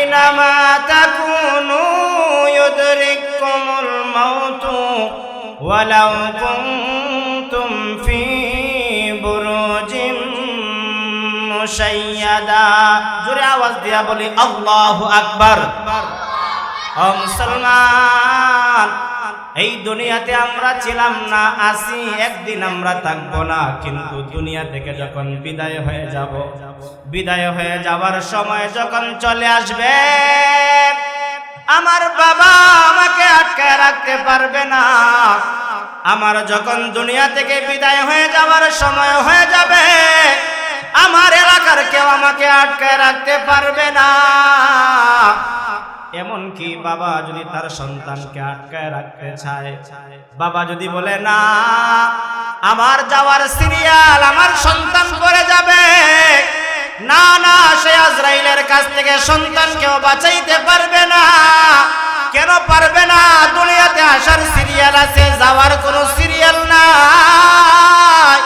আইনামা তাকুনু ইউদরিকুমুল মাউতু ওয়ালাউ কুনতুম ফি বুরুজিম মুশাইয়াদা। জোরে আওয়াজ দিয়া বলি আল্লাহু আকবার। ও মুসলমান, এই দুনিয়াতে আমরা ছিলাম না, আসি, একদিন আমরা থাকবো না। কিন্তু দুনিয়া থেকে যখন বিদায় হয়ে যাব, বিদায় হয়ে যাওয়ার সময় যখন চলে আসবে, আমার বাবা আমাকে আটকায় রাখতে পারবে না। আমার যখন দুনিয়া থেকে বিদায় হয়ে যাওয়ার সময় হয়ে যাবে, আমার এলাকার কেউ আমাকে আটকায় রাখতে পারবে না। এমনকি বাবা যদি তার সন্তানকে আটকায় রাখতে চায়, বাবা যদি বলে না, আমার যাওয়ার সিরিয়াল আমার সন্তান পড়ে যাবে, না না, সে আজরাইলের কাছ থেকে সন্তানকেও বাঁচাইতে পারবে না। কেন পারবে না? দুনিয়াতে আসার সিরিয়াল আছে, যাওয়ার কোনো সিরিয়াল নাই।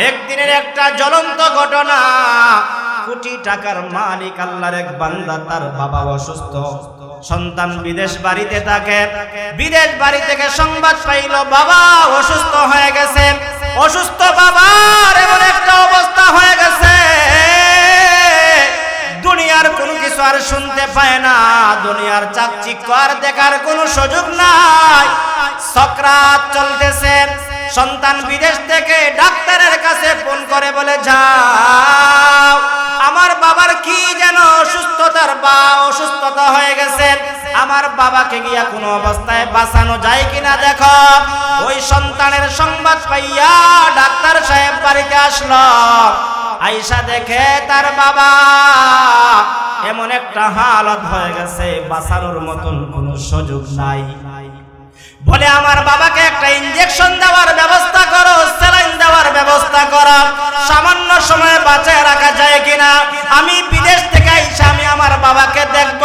একদিনের একটা জ্বলন্ত ঘটনা, কোটি টাকার মালিক আল্লাহর এক বান্দা, তার বাবা অসুস্থ, সন্তান বিদেশ বাড়িতে থাকে। বিদেশ বাড়ি থেকে সংবাদ পাইল বাবা অসুস্থ হয়ে গেছে। অসুস্থ বাবার এমন একটা অবস্থা হয়ে গেছে, দুনিয়ার কোনো কিছু আর শুনতে পায় না, দুনিয়ার চাকচিক্য আর দেখার কোনো সুযোগ নাই। সাকরাত চলতেছে। সন্তান বিদেশ থেকে ডাক্তারের কাছে ফোন করে বলে, যাও, আমার বাবার কি যেন অসুস্থতার বা অসুস্থতা হয়ে গেছে, আমার বাবাকে গিয়া কোনো অবস্থায় বাঁচানো যায় কিনা দেখো। ওই সন্তানের সংবাদ পাইয়া ডাক্তার সাহেব বাড়িতে আসলো। আইসা দেখে তার বাবা এমন একটা হালত হয়ে গেছে, বাঁচানোর মতন কোনো সুযোগ নাই। বলে, আমার বাবাকে একটা ইনজেকশন দেওয়ার ব্যবস্থা করো, স্যালাইন দেওয়ার ব্যবস্থা করো, সামান্য সময় বাঁচায় রাখা যায় কিনা, আমি বিদেশ থেকে আইসা আমি আমার বাবাকে দেখব।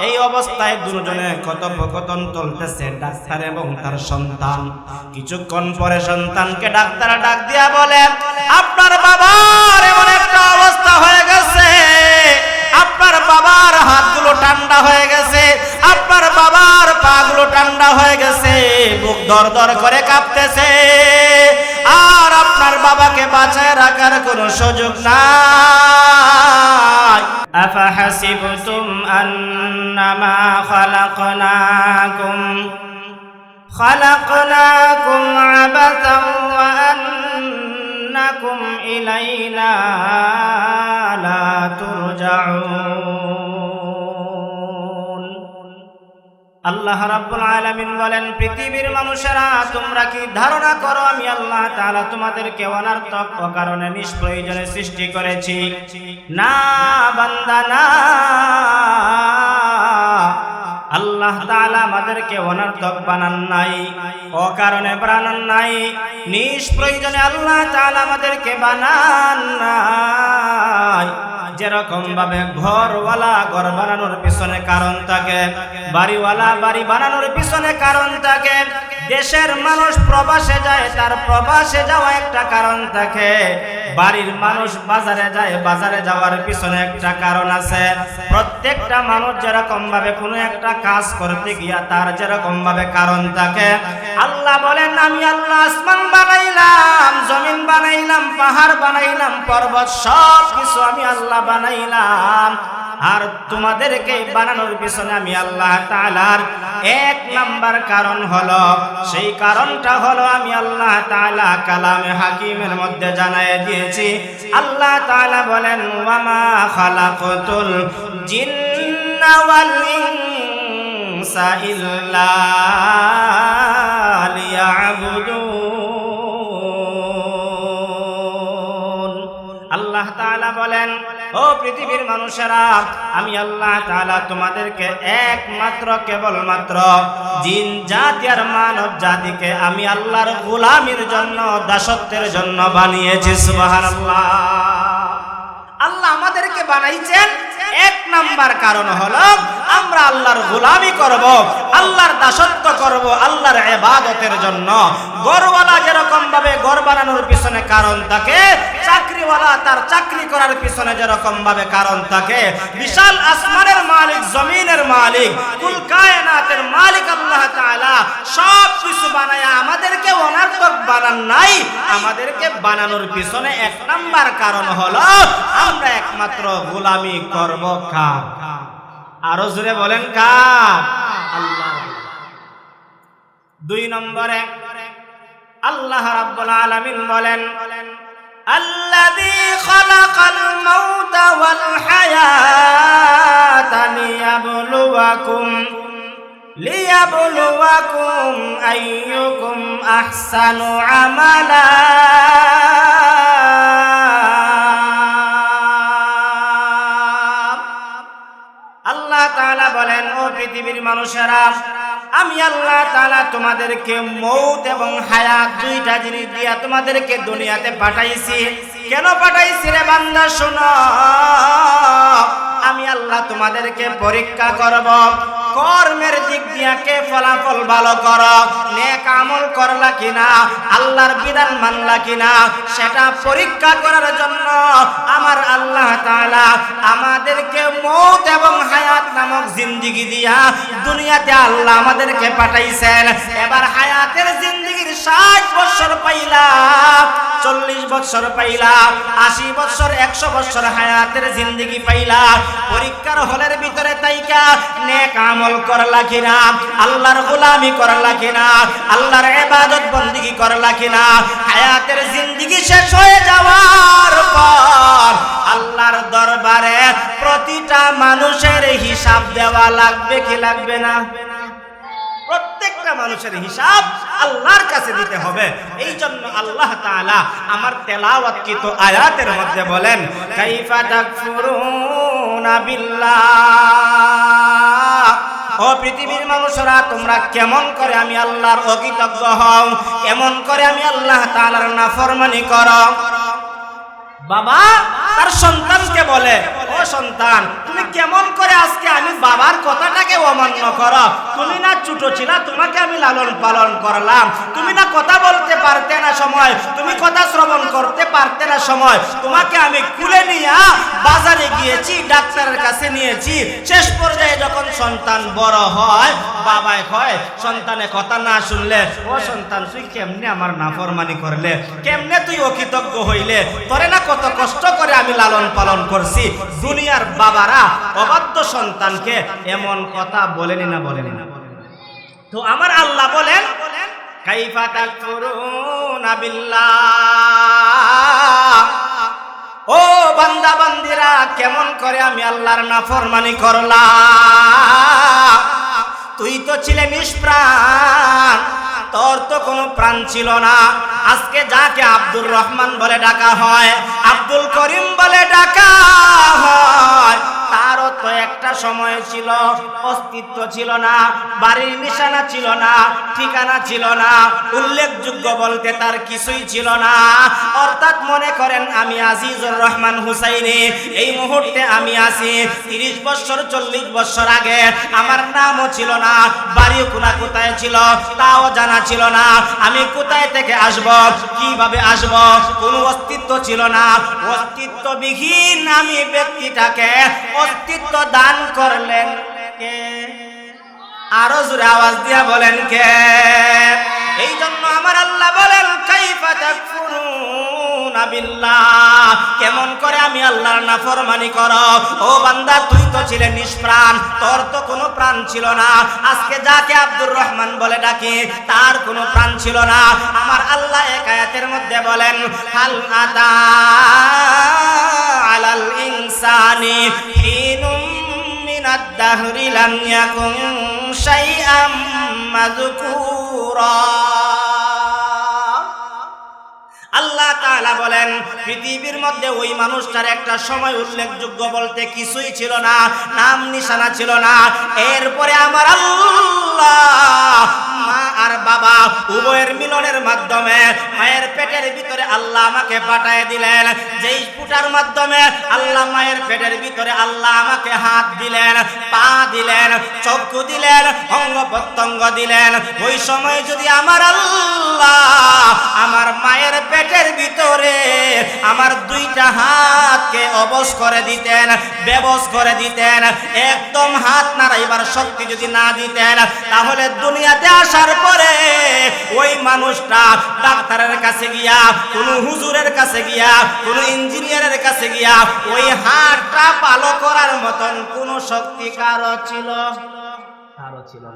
এই অবস্থায় দুজনে কথোপকথন চলতেছে, ডাক্তার এবং তার সন্তান। কিছুক্ষণ পরে সন্তানকে ডাক্তার ডাক দিয়া বলে, আপনার বাবার এমন একটা অবস্থা হয়ে গেছে, আপনার বাবার হাতগুলো ঠান্ডা হয়ে গেছে, আপনার বাবার পাগুলো ঠান্ডা হয়ে গেছে, বুক দরদর করে কাঁপতেছে, আর আপনার বাবাকে বাঁচায় রাখার কোনো সুযোগ নাই। আফাহাসিবতুম আন্নামা খালাকনাকুম আবাসান ওয়া আন্নাকুম ইলাইনা লা তুরজাউন। আল্লাহ রাব্বুল আলামিন বলেন, পৃথিবীর মানুষেরা, তোমরা কি ধারণা করো আমি আল্লাহ তাআলা তোমাদেরকে অনর্থক কারণে নিষ্প্রয়োজনে সৃষ্টি করেছি? না বান্দা, না। আল্লাহ তাআলা আমাদেরকে অনর্থক বানান নাই, অকারণে বানান নাই, নিষ্প্রয়োজনে আল্লাহ তাআলা আমাদেরকে বানান নাই। যেরকম ভাবে ঘরওয়ালা ঘর বানানোর পিছনে কারণ থাকে, বাড়িওয়ালা বাড়ি বানানোর পিছনে কারণ থাকে, দেশের মানুষ প্রবাসে যায়, তার প্রবাসে যাওয়া একটা কারণ থাকে, বাড়ির মানুষ বাজারে যায়, বাজারে যাওয়ার পিছনে একটা কারণ আছে। প্রত্যেকটা মানুষ যেরকম ভাবে কোনো একটা কাজ করতে গিয়া তার যেরকম ভাবে কারণ থাকে। আল্লাহ বলেন, আমি আল্লাহ আসমান বানাইলাম, জমিন বানাইলাম, পাহাড় বানাইলাম, পর্বত, সব কিছু আমি আল্লাহ বানাইলাম। আর তোমাদেরকে বানানোর পিছনে আমি আল্লাহ তাআলার এক নাম্বার কারণ হলো, সেই কারণটা হলো আমি আল্লাহ তাআলা কালামে হাকিমের মধ্যে জানায় দিয়েছি। আল্লাহ তাআলা বলেন, ওয়ামা খালাকতুল জিন্না ওয়াল ইনসা ইল্লা লিয়াবুদুন। আল্লাহ তাআলা বলেন, ও পৃথিবীর মানুষেরা, আমি আল্লাহ তাআলা তোমাদেরকে একমাত্র কেবলমাত্র জিন জাতি আর মানব জাতিকে আমি আল্লাহর গোলামির জন্য, দাসত্বের জন্য বানিয়েছি। সুবহানাল্লাহ। আল্লাহ আমাদেরকে বানাইছেন এক নাম্বার কারণ হলো আমরা আল্লাহর গোলামি করব, আল্লাহর দাসত্ব করব, আল্লাহর ইবাদতের জন্য। ঘরওয়ালা যেরকম ভাবে ঘর বানানোর পিছনে কারণ থাকে, চাকরিওয়ালা তার চাকরি করার পিছনে যেরকম ভাবে কারণ থাকে, বিশাল আসমানের মালিক, জমিনের মালিক, কুল কায়নাতের মালিক আল্লাহ তাআলা সব কিছু বানায়া আমাদেরকে অনার্থক বানান নাই। আমাদেরকে বানানোর পিছনে এক নাম্বার কারণ হলো আমরা একমাত্র গোলামি করব কার? আরো জোরে বলেন কার? আল্লাহ। দুই নম্বরে আল্লাহ রাব্বুল আলামিন বলেন, আল্লাযী খালাকাল মাউতা ওয়াল হায়াতা লিয়াবলুয়াকুম আইয়ুকুম আহসানু আমালা। আল্লাহ তাআলা বলেন, ও পৃথিবীর মানুষেরা, আমি আল্লাহ তাআলা তোমাদেরকে মৌত এবং হায়াত দুইটা জিনিস দিয়া তোমাদেরকে দুনিয়াতে পাঠাইছি। কেন পাঠাইছি রে বান্দা? শোনো, আমি আল্লাহ তোমাদেরকে পরীক্ষা করব। কর্মের দিক দিয়া কে ফলাফল ভালো করো, নেক আমল করলা কিনা, আল্লাহর বিধান মানলা কিনা, সেটা পরীক্ষা করার জন্য আমার আল্লাহ তাআলা আমাদেরকে মৌত এবং হায়াত নামক জিন্দেগি দিয়া দুনিয়াতে আল্লাহ আমাদেরকে পাঠাইছেন। এবার হায়াতের জিন্দেগির 60 বছর পাইলা, 40 বছর পাইলা, 80 বছর, 100 বছর হায়াতের জিন্দেগি পাইলা। পরীক্ষার হলের ভিতরে তাইকা নেক আমল করলা কিনা, আল্লাহর গোলামি করলা কিনা, আল্লাহর ইবাদত বন্দেগী করলা কিনা। হায়াতের জিন্দেগি শেষ হয়ে যাওয়ার পর আল্লাহর দরবারে প্রতিটা মানুষের হিসাব দেওয়া লাগবে কি লাগবে না? প্রত্যেকটা মানুষের হিসাব আল্লাহর কাছে দিতে হবে। এই জন্য আল্লাহ তাআলা আমার তেলাওয়াতকৃত আয়াতের মধ্যে বলেন, কাইফা তাকফুরুনা বিল্লাহ। ও পৃথিবীর মানুষরা, তোমরা কেমন করে আমি আল্লাহর অকৃতজ্ঞ হও, কেমন করে আমি আল্লাহ তাআলার নাফরমানি করো। বাবা তার সন্তানকে বলে, ও সন্তান, তুমি কেমন করে আজকে আমি বাবার কথাটাকে অমান্য করো? তুমি না ছোট ছিলা, তোমাকে আমি লালন পালন করলাম, তুমি না কথা বলতে পারতে না সময়, তুমি কথা শ্রবণ করতে পারতে না সময়, তোমাকে আমি কুলে নিয়ে বাজারে গিয়েছি, ডাক্তারের কাছে নিয়েছি। শেষ পর্যায়ে যখন সন্তান বড় হয়, বাবাই হয়, সন্তানে কথা না শুনলে, ও সন্তান তুই কেমনে আমার নাফরমানি করলে, কেমনে তুই অকৃতজ্ঞ হইলে, তোরে না কত কষ্ট করে আমি লালন পালন করছি। দুনিয়ার বাবারা অবাধ্য সন্তানকে এমন কথা বলেনি না, বলেনি না? তো আমার আল্লাহ বলেন, কাইফা তাকফুরুনা বিল্লাহ। ও বান্দা বান্দিরা, কেমন করে আমি আল্লাহর নাফরমানি করলাম? তুই তো ছিলে নিষ্প্রাণ, তোর তো কোনো প্রাণ ছিল না। আজকে যাকে আব্দুর রহমান বলে ডাকা হয়, আব্দুল করিম বলে ডাকা হয়, তারও তো একটা সময় ছিল, অস্তিত্ব ছিল না, বাড়ির নিশানা ছিল না, ঠিকানা ছিল না, উল্লেখযোগ্য বলতে তার কিছুই ছিল না। অর্থাৎ মনে করেন আমি আজিজুর রহমান হুসাইনি, এই মুহূর্তে আমি আছি। 30 বছর 40 বছর আগে আমার নামও ছিল না, বাড়িও কোথায় ছিল তাও জানা ছিল না। আমি কোথায় থেকে আসব, কিভাবে আসব, কোনো অস্তিত্ব ছিল না। অস্তিত্ববিহীন আমি ব্যক্তিটাকে অস্তিত্ব দান করলেন কে? আরো জোরে আওয়াজ দিয়া বলেন কে? এই জন্য আমার আল্লাহ বলেন, কাইফা তাকফুরুনা বিল্লাহ, কেমন করে আমি আল্লাহর নাফরমানি করো? ও বান্দা, তুই তো ছিলে নিষ্প্রাণ, তোর তো কোনো প্রাণ ছিল না। আজকে যাকে আব্দুর রহমান বলে ডাকি, তার কোনো প্রাণ ছিল না। আমার আল্লাহ এক আয়াতের মধ্যে বলেন, হাল আতা আলাল ইনসানি হিনুম মিনাদ দাহরি লাম ইয়াকুন শাইআম মাযকুরা। আল্লাহ তাআলা বলেন, পৃথিবীর মধ্যে ওই মানুষটার একটা সময় উল্লেখযোগ্য বলতে কিছুই ছিল না, নাম নিশানা ছিল না। এরপরে আমার আল্লাহ আর বাবা উভয়ের মিলনের মাধ্যমে মায়ের পেটের ভিতরে আল্লাহ আমাকে পাঠিয়ে দিলেন। যেই ফুটার মাধ্যমে আল্লাহ মায়ের পেটের ভিতরে আল্লাহ আমাকে হাত দিলেন, পা দিলেন, চক্ষু দিলেন, অঙ্গ প্রত্যঙ্গ দিলেন। ওই সময় যদি আমার আল্লাহ আমার মায়ের পেটের ভিতরে আমার দুইটা হাতকে অবশ করে দিতেন, বেবস করে দিতেন, একদম হাত নাড়াইবার শক্তি যদি না দিতেন, তাহলে দুনিয়াতে আসার পরে ওই মানুষটা ডাক্তারের কাছে গিয়া, কোন হুজুরের কাছে গিয়া, কোন ইঞ্জিনিয়ারের কাছে গিয়া ওই হাতটা ভালো করার মতন কোন শক্তি কারো ছিল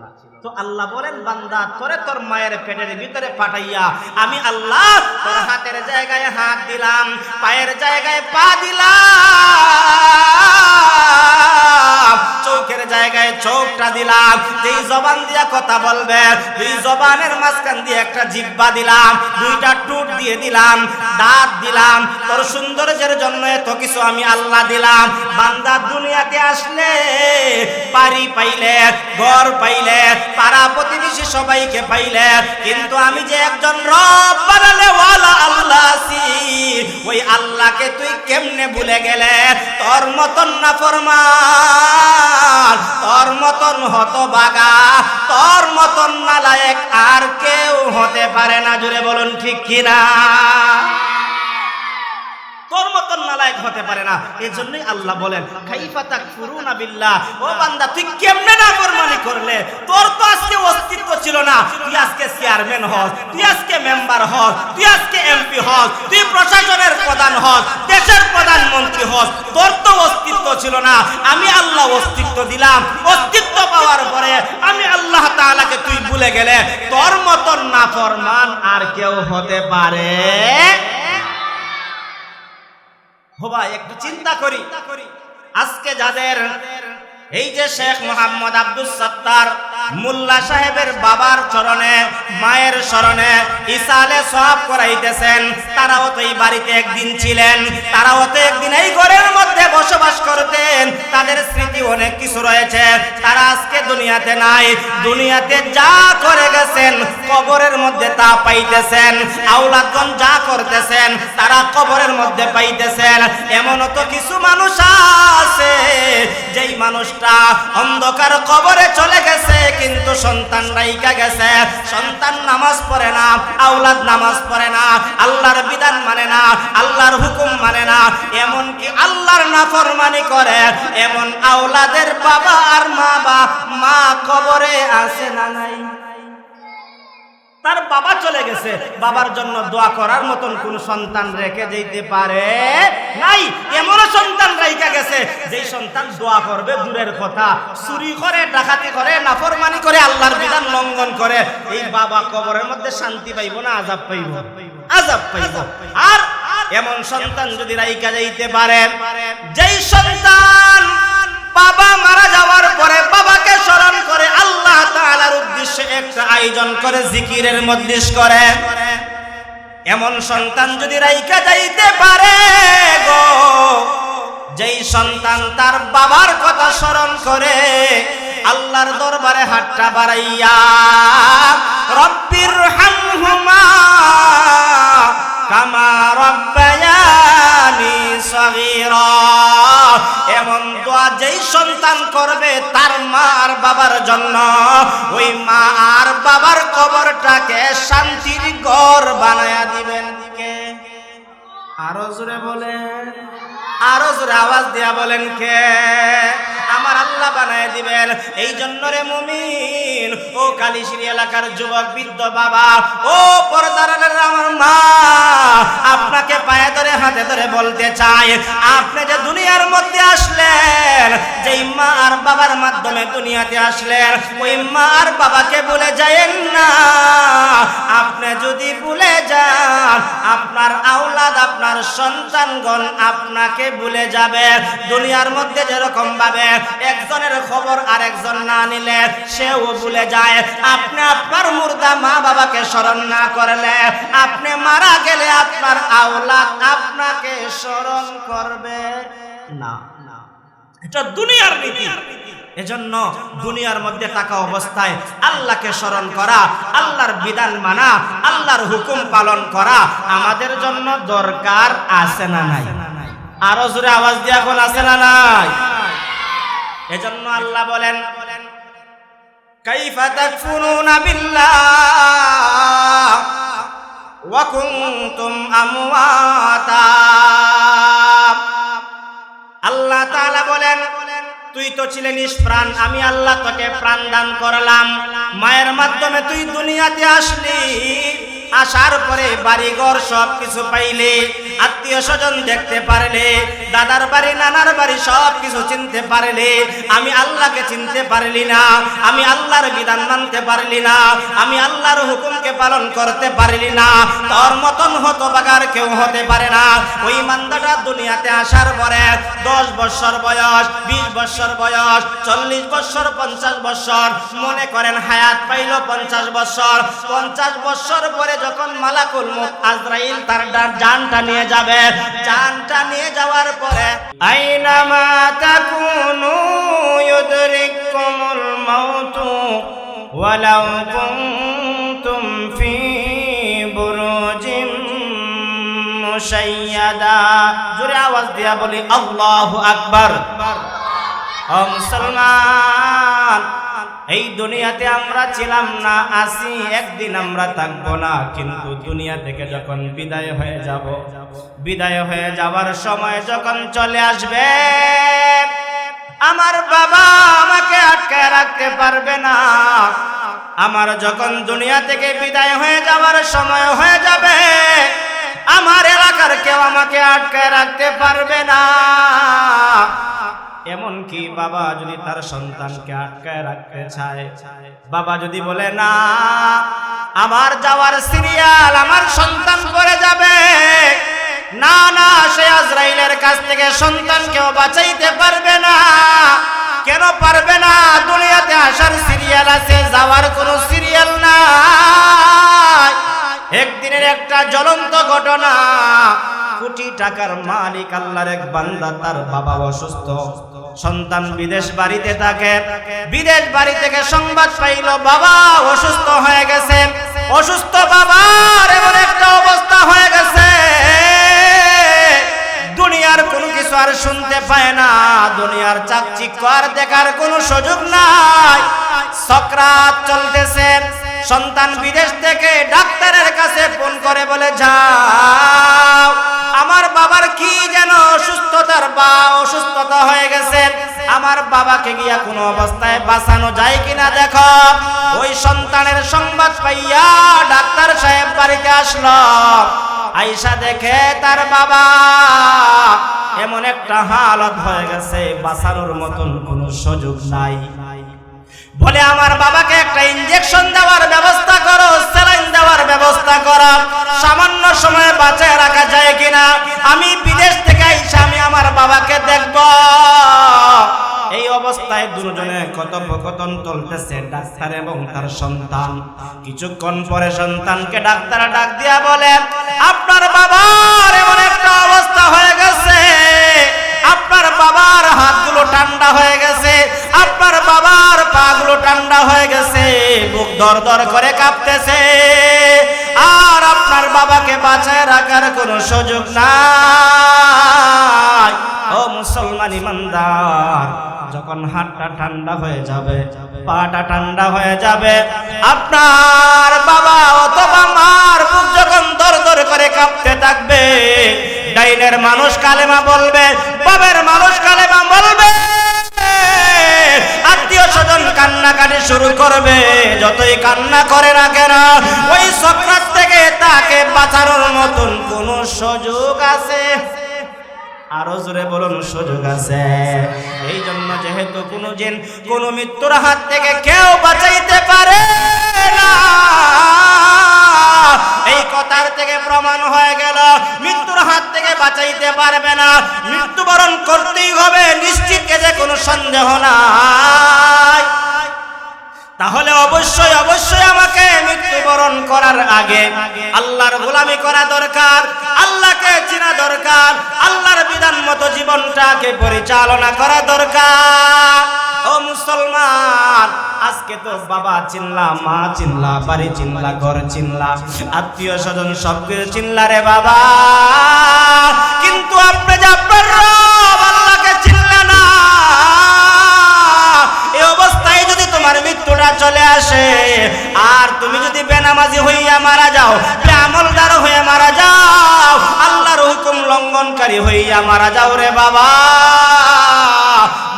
না। তো আল্লাহ বলেন, বান্দা তোরে তোর মায়ের পেটের ভিতরে পাঠাইয়া আমি আল্লাহ তোর হাতের জায়গায় হাত দিলাম, পায়ের জায়গায় পা দিলাম, চোখের জায়গায় চোখটা দিলাম। যেই জবান দিয়া কথা বলবে, দুই জবানের মাঝখান দিয়ে একটা জিহ্বা দিলাম, দুইটা ঠোঁট দিয়ে দিলাম, দাঁত দিলাম। তোর সৌন্দর্যের জন্য এত কিছু আমি আল্লাহ দিলাম। বান্দা দুনিয়াতে আসলে বাড়ি পাইলে, ঘর পাইলে, পাড়া প্রতিবেশী সবাইকে পাইলে, কিন্তু আমি যে একজন রব বানালে ওয়ালা আল্লাহ আছি, ওই আল্লাহকে তুই কেমনে ভুলে গেলে? তোর মতন নাফরমান, তোর মতন হতভাগা, তোর মতন নালায়েক আর কেউ হতে পারে না। জুড়ে বলুন ঠিক কিনা? তোর মতন নালায়েক হতে পারে না। এই জন্যই আল্লাহ বলেন, কাইফা তাকফুরুনা বিল্লাহ, ও বান্দা তুই কেমনে নাফরমানি করলে? তোর তো আজকে অস্তিত্ব ছিল না, তুই আজকে চেয়ারম্যান হস, তুই আজকে মেম্বার হস, তুই আজকে এমপি হস, তুই প্রশাসনের প্রধান হস, দেশের প্রধানমন্ত্রী হস, তোর তো অস্তিত্ব ছিল না। আমি আল্লাহ অস্তিত্ব দিলাম। অস্তিত্ব পাওয়ার পরে আমি আল্লাহ তাআলাকে তুই ভুলে গেলে, তোর মতন নাফরমান আর কেউ হতে পারে? হবা একটু চিন্তা করি। আজকে যাদের এই যে শেখ মোহাম্মদ আব্দুল সত্তার মোল্লা সাহেবের বাবার চরণে, মায়ের শরণে ইসালে সওয়াব করাইতেছেন, তারাও তো এই বাড়িতে একদিন ছিলেন, তারাও তো একদিন এই ঘরের মধ্যে বসবাস করতেন। তাদের স্মৃতি অনেক কিছু রয়েছে। তারা আজকে দুনিয়াতে নাই। দুনিয়াতে যা করে গেছেন কবরের মধ্যে তা পাইতেছেন। আওলাদগণ যা করতেছেন তারা কবরের মধ্যে পাইতেছেন। এমনও তো কিছু মানুষ আছে যেই মানুষটা অন্ধকার কবরে চলে গেছে, কিন্তু সন্তান রাইখা গেছে। সন্তান নামাজ পড়ে না, আওলাদ নামাজ পড়ে না, আল্লাহর বিধান মানে না, আল্লাহর হুকুম মানে না, এমন কি আল্লাহর নাফরমানি করে। এমন আওলাদের বাবা আর মা কবরে আছে না নাই? তার বাবা চলে গেছে, বাবার জন্য দোয়া করার মতন কোন সন্তান রেখে যেতে পারে নাই। এমন সন্তান রেখে গেছে যেই সন্তান দোয়া করবে দূরের কথা, চুরি করে, ডাকাতি করে, নাফরমানি করে, আল্লাহর বিধান লঙ্ঘন করে। এই বাবা কবরের মধ্যে শান্তি পাইব না আযাব পাইব? আযাব পাইব। আর এমন সন্তান যদি রাইখা যাইতে পারে, যেই সন্তান বাবা মারা যাওয়ার পরে বাবাকে স্মরণ করে আল্লাহ তাআলার উদ্দেশ্যে একটা আয়োজন করে, জিকিরের মজলিস করে, এমন সন্তান যদি রাইখা যাইতে পারে গো, যেই সন্তান তার বাবার কথা স্মরণ করে আল্লাহর দরবারে হাতটা বাড়াইয়া রব্বির হামহুমা কামা রব্বায়ানি সগীরা, এমন দোয়া যেই সন্তান করবে তার মা আর বাবার জন্য, ওই মা আর বাবার কবরটাকে শান্তির ঘর বানায়া দিবেন কে? আরো জোরে বলেন, আরো জোরে আওয়াজ দিয়া বলেন কে? আমার আল্লাহ বানায় দিবেন। এই জন্য রে মুমিন, ও কালীশিরি এলাকার যুবক বৃদ্ধ বাবা, ও পর্দার আমার মা, আপনাকে পায়ে ধরে হাতে ধরে বলতে চাই, আপনি যে দুনিয়ার মধ্যে আসলেন, যেই মা আর বাবার মাধ্যমে দুনিয়াতে আসলেন, ওই মা আর বাবাকে ভুলে যায়েন না। আপনি যদি ভুলে যান, আপনার আওলাদ, আপনার সন্তানগণ আপনাকে ভুলে যাবে। দুনিয়ার মধ্যে যেরকম ভাবে একজনের খবর আরেকজন না নিলে সেও ভুলে যায়, আপনি আপনার মুর্দা মা বাবাকে স্মরণ না করলে, আপনি মারা গেলে আপনার আওলাদ আপনাকে স্মরণ করবে না। এটা দুনিয়ার নীতি। এজন্য দুনিয়ার মধ্যে থাকা অবস্থায় আল্লাহকে স্মরণ করা, আল্লাহর বিধান মানা, আল্লাহর হুকুম পালন করা আমাদের জন্য দরকার আছে না নাই? আরো জোরে আওয়াজ দিয়ে এখন আছে না নাই? এজন্য আল্লাহ বলেন, কাইফা তাকফুরুনা বিল্লাহ ওয়া কুনতুম আমওয়াতা। আল্লাহ তাআলা বলেন, তুই তো ছিলে নিষ্প্রাণ, আমি আল্লাহ তোকে প্রাণ দান করলাম। মায়ের মাধ্যমে তুই দুনিয়াতে আসলি, আসার পরে বাড়িঘর সব কিছু পাইলে, আত্মীয় স্বজন দেখতে পারলে, দাদার বাড়ি নানার বাড়ি সব কিছু চিনতে পারলে। আমি আল্লাহকে চিনতে পারলি না, আমি আল্লাহর বিধান মানতে পারলি না, আমি আল্লাহর হুকুমকে পালন করতে পারলি না। তোর মতন হতভাগার কেউ হতে পারে না। ওই বান্দাটা দুনিয়াতে আসার পরে 10 বছর বয়স, 20 বছর বয়স, 40 বছর, 50 বছর, মনে করেন হায়াত পাইল 50 বছর। 50 বছর পরে যখন মালাকুল মউত আজরাইল তার জানটা নিয়ে যাবে, জানটা নিয়ে যাওয়ার পরে আইনামা তাকুনু ইউদরিকুমুল মাউত ওয়ালাউ কুনতুম ফি বুরুজিম মুশাইয়াদা। জোরে আওয়াজ দিয়া বলি আল্লাহু আকবার। ও মুসলমান, এই দুনিয়াতে আমরা ছিলাম না, আসি, একদিন আমরা থাকবো না। কিন্তু দুনিয়া থেকে যখন বিদায় হয়ে যাব, বিদায় হয়ে যাওয়ার সময় যখন চলে আসবে, আমার বাবা আমাকে আটকায় রাখতে পারবে না। আমার যখন দুনিয়া থেকে বিদায় হয়ে যাওয়ার সময় হয়ে যাবে, আমার এলাকার কেউ আমাকে আটকায় রাখতে পারবে না। এমন কি বাবা যদি তার সন্তানকে আটকায় রাখতে চায়, বাবা যদি বলে না, আমার যাওয়ার সিরিয়াল আমার সন্তান করে যাবে, না না, সে আজরাইলের কাছ থেকে সন্তানকেও বাঁচাইতে পারবে না। কেন পারবে না? দুনিয়াতে আসার সিরিয়াল আছে, যাওয়ার কোনো সিরিয়াল নাই। একদিনের একটা জ্বলন্ত ঘটনা, কোটি টাকার মালিক আল্লাহর এক বান্দা, তার বাবা অসুস্থ, সন্তান বিদেশ বাড়িতে থাকে। বিদেশ বাড়ি থেকে সংবাদ পাইল বাবা অসুস্থ হয়ে গেছে। অসুস্থ বাবার এমন একটা অবস্থা হয়ে গেছে, দুনিয়ার কোনো কিছু আর শুনতে পায় না, দুনিয়ার চাকচিক্য আর দেখার কোনো সুযোগ নাই। সাকরাত চলতেছে। সন্তান বিদেশ থেকে ডাক্তারের কাছে ফোন করে বলে, যাও, আমার বাবার কি যেন অসুস্থতার বা অসুস্থতা হয়ে গেছে, আমার বাবাকে গিয়া কোনো অবস্থায় বাঁচানো যায় কিনা দেখো। ওই সন্তানের সংবাদ পাইয়া ডাক্তার সাহেব বাড়িতে আসলো। আইসা দেখে তার বাবা এমন একটা হালত হয়ে গেছে, বাঁচানোর মতন কোনো সুযোগ নাই। বলে, আমার বাবাকে একটা ইনজেকশন দেওয়ার ব্যবস্থা করো, স্যালাইন দেওয়ার ব্যবস্থা করো, সামান্য সময় বাঁচায় রাখা যায় কিনা। আমি বিদেশ থেকে আইসা আমি আমার বাবাকে দেখব। এই অবস্থায় দুজনে কথোপকথন চলতেছে, ডাক্তার এবং তার সন্তান। কিছুক্ষণ পরে সন্তানকে ডাক্তার ডাক দিয়া বলে, আপনার বাবার এমন একটা অবস্থা হয়ে গেছে, আপনার বাবার হাতগুলো ঠান্ডা হয়ে গেছে, আপনার বাবার পাগুলো ঠান্ডা হয়ে গেছে, বুক দরদর করে কাঁপতেছে, আর আপনার বাবাকে বাঁচায় রাখার কোনো সুযোগ নাই। ও মুসলমান ইমানদার, যখন হাতটা ঠান্ডা হয়ে যাবে, পাটা ঠান্ডা হয়ে যাবে, আপনার বাবা অথবা মার বুক যখন দরদর করে কাঁপতে থাকবে, ডাইনের মানুষ কালেমা বলবে, বাবার মানুষ কালেমা বলবে, আত্মীয় স্বজন কান্নাকাটি শুরু করবে। যতই কান্না করে না কেন, ওই সাকরাত থেকে তাকে বাঁচানোর মতন কোন সুযোগ আছে? আরো জোরে বলুন, সুযোগ আছে। এই জন্য যেহেতু কোনো জিন কোনো মৃত্যুর হাত থেকে কেউ বাঁচাইতে পারে না, এই কথার থেকে প্রমাণ হয়ে গেল মৃত্যুর হাত থেকে বাঁচাইতে পারবে না, মৃত্যুবরণ করতেই হবে, নিশ্চিত যে কোনো সন্দেহ নাই। তাহলে অবশ্যই অবশ্যই আমাকে মৃত্যুবরণ মৃত্যুবরণ করার আগে আল্লাহর গোলামি করা দরকার, আল্লাহকে চেনা দরকার, আল্লাহর বিধান মতো জীবনটাকে পরিচালনা করা দরকার। ও মুসলমান, আজকে তো বাবা চিনলা, মা চিনলা, বাড়ি চিনলা, ঘর চিনলা, আত্মীয় স্বজন সবকিছু চিনলা রে বাবা, কিন্তু আপনি যে আপনার রব আল্লাহকে চিনলে না। এই অবস্থায় যদি তোমার মৃত্যুটা চলে আসে আর তুমি যদি বেনামাজি হইয়া মারা যাও, বেআমলদার হয়ে মারা যাও, আল্লাহর হুকুম লঙ্ঘনকারী হইয়া মারা যাও রে বাবা,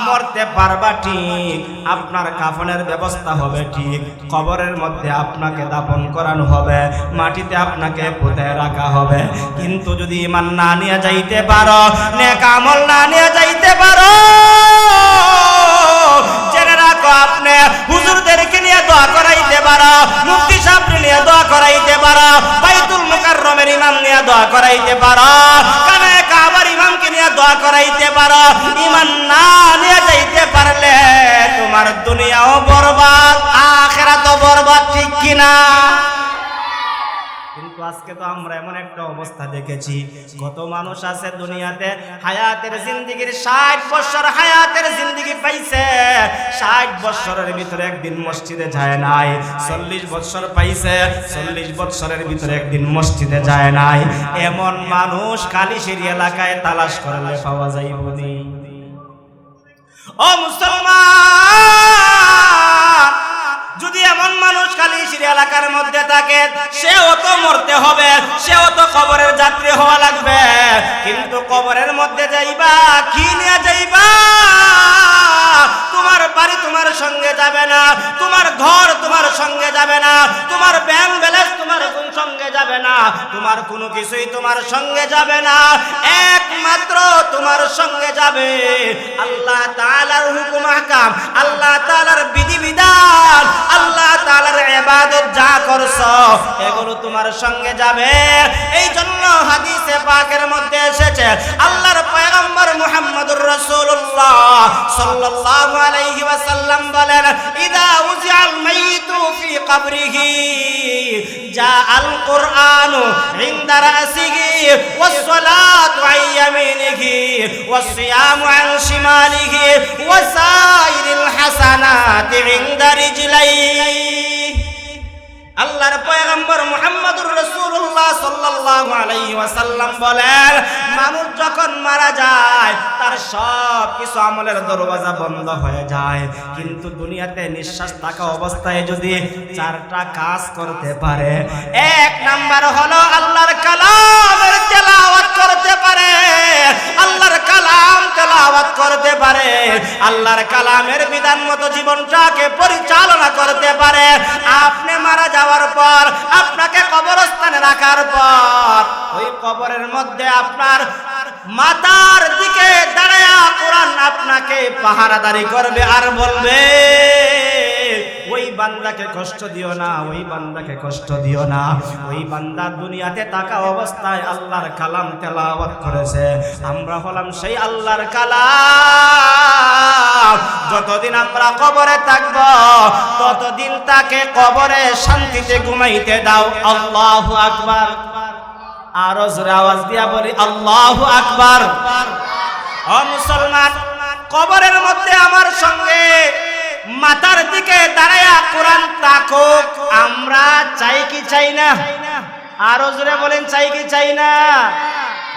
মরতে পারবা ঠিক, আপনার কাফনের ব্যবস্থা হবে ঠিক, কবরের মধ্যে আপনাকে দাফন করানো হবে, মাটিতে আপনাকে পুঁতে রাখা হবে। কিন্তু যদি ঈমান না নিয়ে যাইতে পারো, নেক আমল না নিয়ে যাইতে পারো, জেনে রাখো আপনি হুজুরদেরকে নিয়ে দোয়া করাইতে পারো, মুফতি সাহেব নিয়ে দোয়া করাইতে পারো, বাইতুল মুকাররমের ইমাম নিয়ে দোয়া করাইতে পারো, কানে কাবার ইমামকে নিয়ে দোয়া করাইতে পারো, ঈমান না নিয়ে যাইতে পারলে তোমার দুনিয়াও বরবাদ, আখিরাতও বরবাদ, ঠিক কিনা? কিন্তু আজকে তো আমরা এমন একটা অবস্থা দেখেছি, কত মানুষ আছে দুনিয়াতে হায়াতের জিন্দেগির 60 বছর হায়াতের জিন্দেগি পাইছে, 60 বছরের ভিতরে একদিন মসজিদে যায় নাই, 40 বছর পাইছে, 40 বছরের ভিতরে একদিন মসজিদে যায় নাই। এমন মানুষ কালিশির এলাকায় তালাশ করলে পাওয়া যাইবনি। ও মুসলমান, যদি এমন মানুষ কালিশির এলাকার মধ্যে থাকে, সেও তো মরতে হবে, সেও তো কবরের যাত্রী হওয়া লাগবে, কিন্তু কবরের মধ্যে যাইবা কি নিয়ে যাইবা? তোমার বাড়ি তোমার সঙ্গে যাবে না, তোমার ঘর তোমার সঙ্গে যাবে না, তোমার ব্যাংক ব্যালেন্স তোমার সঙ্গে যাবে না, তোমার কোনো কিছুই তোমার সঙ্গে যাবে না, একমাত্র তোমার সঙ্গে যাবে আল্লাহ তাআলার হুকুম আহকাম, আল্লাহ তাআলার বিধিবিধান, আল্লাহ তাআলার ইবাদত যা করছো এগুলো তোমার সঙ্গে যাবে। এই জন্য হাদিসে পাকের মধ্যে এসেছে, আল্লাহর পয়গম্বর মুহাম্মদুর রাসূলুল্লাহ সাল্লাল্লাহু আলাইহি ওয়াসাল্লাম বলেন, ইদা উজিআল মাইতু ফি কবরিহি জাআল কুরআনু ইনদা রাসিহি ওয়াস সালাতু আন ইয়ামিনিহি ওয়াস সিয়ামু আন শিমালিহি ওয়া সাইরিল হাসানাতি ইনদা রিজলাইহি। আল্লাহর পয়গম্বর মুহাম্মদুর রাসূলুল্লাহ সাল্লাল্লাহু আলাইহি ওয়াসাল্লাম বলেন, মানুষ যখন মারা যায় তার সব কিছু আমলের দরওয়াজা বন্ধ হয়ে যায়, কিন্তু দুনিয়াতে নিঃশ্বাস থাকা অবস্থায় যদি 4টা কাজ করতে পারে, এক নাম্বার হলো আল্লাহর কালামের তেলাওয়াত করতে পারে, আল্লাহর কালাম তেলাওয়াত করতে পারে, আল্লাহর কালামের বিধান মতো জীবনটাকে পরিচালনা করতে পারে। আপনি মারা যাওয়ার পর, আপনাকে কবরস্থানে রাখার পর, ওই কবরের মধ্যে আপনার মাথার দিকে দাঁড়ায়া কোরআন আপনাকে পাহারাদারি করবে আর বলবে, ওই বান্দাকে কষ্ট দিও না, ওই বান্দাকে কষ্ট দিও না, ওই বান্দা দুনিয়াতে থাকা অবস্থায় আল্লাহর কালাম তেলাওয়াত করেছে, আমরা হলাম সেই আল্লাহর কালাম। যতদিন আমরা কবরে থাকব ততদিন তাকে কবরে শান্তিতে ঘুমাইতে দাও। আল্লাহু আকবার, আরো জোরে আওয়াজ দিয়া বলি আল্লাহু আকবার। ও মুসলমান, কবরের মধ্যে আমার সঙ্গে মাথার দিকে দাঁড়ায়া কোরআন তাকুক, আমরা চাই কি চাই না? আরো জোরে বলেন, চাই কি চাই না?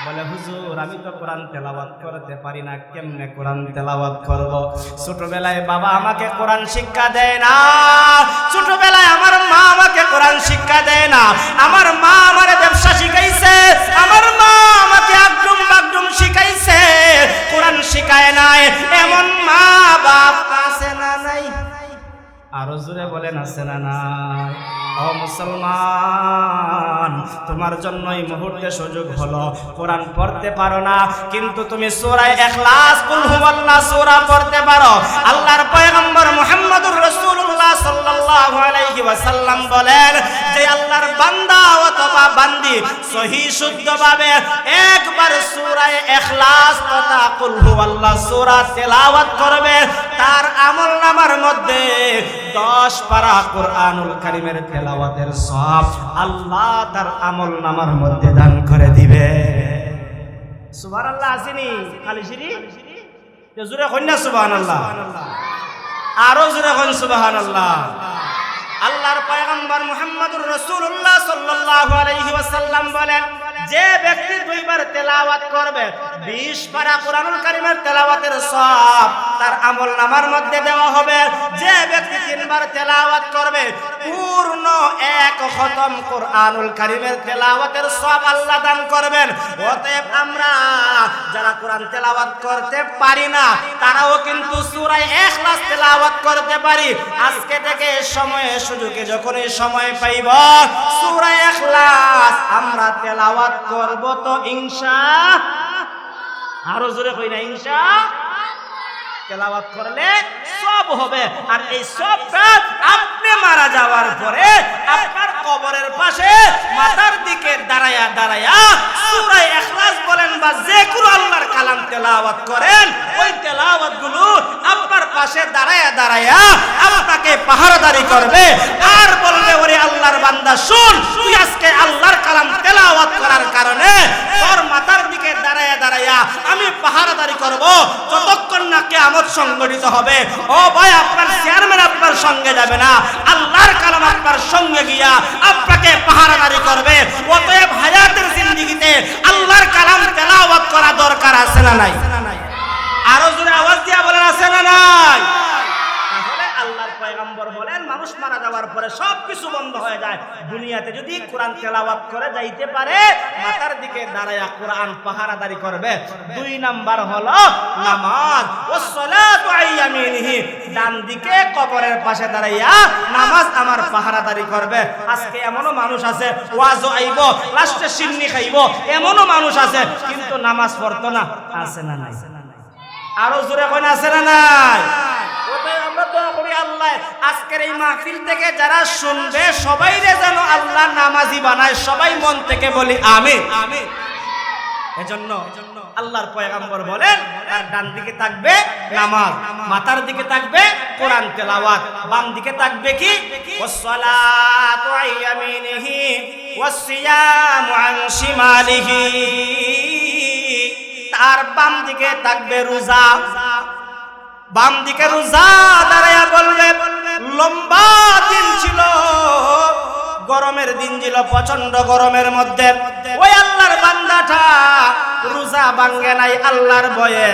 বলে হুজুর আমি তো কোরআন তেলাওয়াত করতে পারি না, কেমনে কোরআন তেলাওয়াত করব? ছোটবেলায় বাবা আমাকে কোরআন শিক্ষা দেয় না, ছোটবেলায় আমার মা আমাকে কোরআন শিক্ষা দেয় না, আমার মা আমারে ব্যবসা শিখাইছে, আমার মা আমাকে আগডুম বাগডুম শিখাইছে, কোরআন শিখায় নাই। এমন মা বাপ আছে না নাই? আরো জোরে বলেন আছে না নাই? ও মুসলমান, তোমার জন্য এই মুহূর্তে সুযোগ হলো, কোরআন পড়তে পারো না কিন্তু তুমি সূরা ইখলাস কুল হুয়াল্লাহ সূরা পড়তে পারো। আল্লাহর পয়গম্বর মুহাম্মদুর রাসূলুল্লাহ সাল্লাল্লাহু আলাইহি ওয়াসাল্লাম বলেন, যে আল্লাহর বান্দা অথবা বান্দি সহি শুদ্ধভাবে একবার সূরা ইখলাস তথা কুল হুয়াল্লাহ সূরা তেলাওয়াত করবে, তার আমলনামার মধ্যে 10 পারা কোরআনুল কারীমের তেলাওয়াতের সওয়াব আল্লাহ তার আমলনামার মধ্যে দান করে দিবে। সুবহানাল্লাহ আসেনি খালি শিরি তে জোরে কই না সুবহানাল্লাহ, আরো জোরে কই সুবহানাল্লাহ। আল্লাহর পয়গম্বর মুহাম্মদুর রাসূলুল্লাহ সাল্লাল্লাহু আলাইহি ওয়াসাল্লাম বলেন, যে ব্যক্তি 2 বার তেলাওয়াত করবে 20 পারা কোরআনুল কারীমের তেলাওয়াতের সওয়াব তার আমলনামার মধ্যে দেওয়া হবে। যে ব্যক্তি 3 বার তেলাওয়াত করবে পূর্ণ 1 খতম কোরআনুল কারীমের তেলাওয়াতের সওয়াব আল্লাহ দান করবেন। অতএব আমরা যারা কোরআন তেলাওয়াত করতে পারি না তারাও কিন্তু সূরা ইখলাস তেলাওয়াত করতে পারি। আজকে থেকে সময়ে সুযোগে যখনই সময় পাইব সূরা ইখলাস আমরা তেলাওয়াত করব তো ইনশাআল্লাহ। আরো জোরে কই না ইনশাআল্লাহ। তেলাওয়াত করলে সব হবে। আর এই সবটা আপনি মারা যাওয়ার পরে আপনার কবরের পাশে মাথার দিকে দাঁড়ায়া দাঁড়ায়া সূরা ইখলাস বলেন বা যে কোনো আল্লাহর কালাম তেলাওয়াত করেন, ওই তেলাওয়াতগুলো আপনার পাশে দাঁড়ায়া দাঁড়ায়া আপনাকে পাহারাদারি করবে আর বলবে, ওরে আল্লাহর বান্দা শুন, তুই আজকে আল্লাহর কালাম তেলাওয়াত করার কারণে তোর মাথার দিকে দাঁড়ায়া দাঁড়ায়া আমি পাহারাদারি করব যতক্ষণ না কিয়ামত সংগঠিত হবে। ও ভাই, আপনার চেয়ারম্যান আপনার সঙ্গে যাবে না, আল্লাহর কালাম আপনার সঙ্গে গিয়া আপনাকে পাহারাদারি করবে। অতএব হায়াতের জিন্দেগিতে আল্লাহর কালাম তেলাওয়াত করা দরকার আছে না নাই? আরো জোরে আওয়াজ দিয়া বলেন আছে না নাই? তাহলে আল্লাহর পয়গম্বর বলেন, মানুষ মারা যাওয়ার পরে সবকিছু বন্ধ হয়ে যায়। দুনিয়াতে যদি কোরআন তেলাওয়াত করে যাইতে পারে মাথার দিকে দাঁড়ায়া কোরআন পাহারাদারি করবে। 2 নাম্বার হলো নামাজ। ওয়াস সালাতু আইয়ামিনিহি, ডান দিকে কবরের পাশে দাঁড়াইয়া নামাজ আমার পাহারাদারি করবে। আজকে এমনও মানুষ আছে ওয়াজ আইব লাস্টে সিন্নি খাইব, এমনও মানুষ আছে কিন্তু নামাজ পড়তো না। আছে না নাই? আরো জোরে কোন আছে না নাই? আমরা দোয়া করি আল্লাহ আজকের এই মাহফিল থেকে যারা শুনবে সবাইরে যেন আল্লাহ নামাজি বানায়। সবাই মন থেকে বলি আমিন। এজন্য আল্লাহর পয়গম্বর বলেন, তার ডান দিকে থাকবে নামাজ, মাথার দিকে থাকবে কোরআন তেলাওয়াত, বাম দিকে থাকবে কি ওয়াসসালাতু আইয়ামিনিহি ওয়াসসিয়ামু আন শিমালিহি, তার বাম দিকে থাকবে রোজা। বাম দিকে রোজা দাঁড়ায়া বলবে, লম্বা দিন ছিল, গরমের দিন ছিল, প্রচন্ড গরমের মধ্যে ওই আল্লাহর বান্দাটা রোজা ভাঙে নাই আল্লাহর ভয়ে।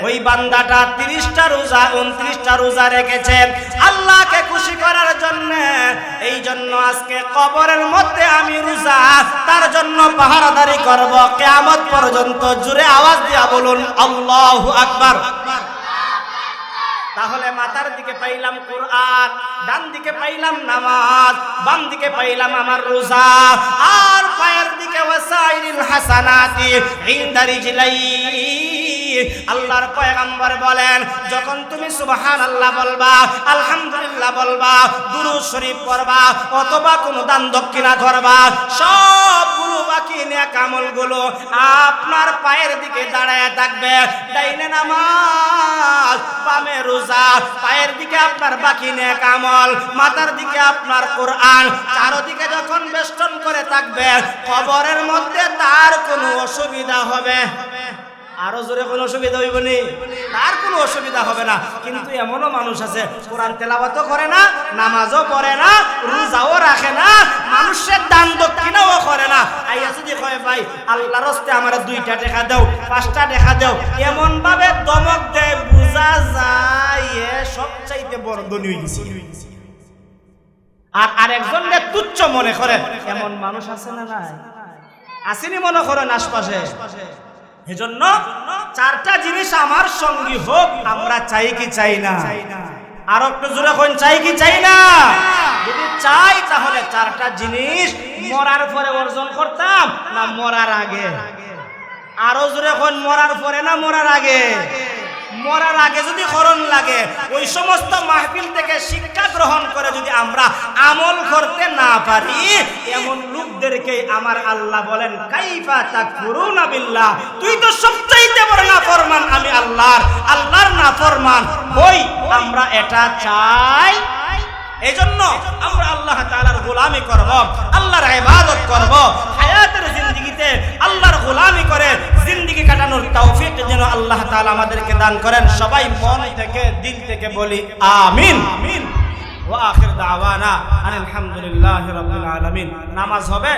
ওই বান্দাটা 30টা রোজা 29টা রোজা রেখেছে আল্লাহকে খুশি করার জন্য। এই জন্য আজকে কবরের মধ্যে আমি রোজা তার জন্য পাহারাদারি করব কিয়ামত পর্যন্ত। জোরে আওয়াজ দিয়া বলুন আল্লাহু আকবার। তাহলে মাথার দিকে পাইলাম কোরআন, ডান দিকে পাইলাম নামাজ, বাম দিকে পাইলাম আমার রোজা, আর পায়ের দিকে ওয়াসাইরিল হাসানাতি ইনদা রিজলাই। আল্লাহর পয়গম্বর বলেন, যখন তুমি সুবহানাল্লাহ বলবা, আলহামদুলিল্লাহ বলবা, দুরূদ শরীফ পড়বা অথবা কোনো দান দক্ষিণা করবা, সবগুলো বাকি নেক আমলগুলো আপনার পায়ের দিকে দাঁড়ায় থাকবে। ডাইনে নামাজ, বামে রোজা, পায়ের দিকে আপনার বাকি নেক আমল, মাথার দিকে আপনার কোরআন, চারদিকে যখন বেষ্টন করে থাকবে কবরের মধ্যে তার কোনো অসুবিধা হবে? আরো জোরে কোনো অসুবিধা হইব নি? তার কোনো অসুবিধা হবে না। কিন্তু এমনও মানুষ আছে কোরআন তেলাওয়াতও করে না, নামাজও পড়ে না, রোজাও রাখে না, মানুষের দান দক্ষিণাও করে না। আইয়া যদি কয় ভাই আল্লাহর রাস্তে আমার 2টা টাকা দাও, 5টা টাকা দাও, এমন ভাবে দমক দেয় বুঝা যায় এ সবচাইতে বড় ধনী হয়ে গেছে। আর আরেকজনকে তুচ্ছ মনে করে এমন মানুষ আছে না নাই? আসেনি মনে করেন আশপাশে? এজন্য 4টা জিনিস আমার সঙ্গী হোক আমরা চাই কি চাই না? আর একটু জোরে কোন চাই কি চাই না? যদি চাই তাহলে 4টা জিনিস মরার পরে অর্জন করতাম না মরার আগে? আরো জোরে কোন মরার পরে না মরার আগে? মরার আগে যদি করণ লাগে, ওই সমস্ত মাহফিল থেকে শিক্ষা গ্রহণ করে যদি আমরা আমল করতে না পারি, এমন লোকদেরকে আমার আল্লাহ বলেন কাইফা তাকফুরুনা বিল্লাহ, তুই তো সবচাইতে বড় নাফরমান আমি আল্লাহর নাফরমান হই। আমরা এটা চাই। এজন্য আমরা আল্লাহ তাআলার গোলামি করব, আল্লাহর ইবাদত করব, হায়াতের জিন্দেগিতে আল্লাহর গোলামি করে জিন্দেগি কাটানোর তৌফিক যেন আল্লাহ তাআলা আমাদেরকে দান করেন। সবাই মন থেকে দিল থেকে বলি আমিন। ওয়া আখির দাওয়ানা আলহামদুলিল্লাহি রাব্বিল আলামিন। নামাজ হবে।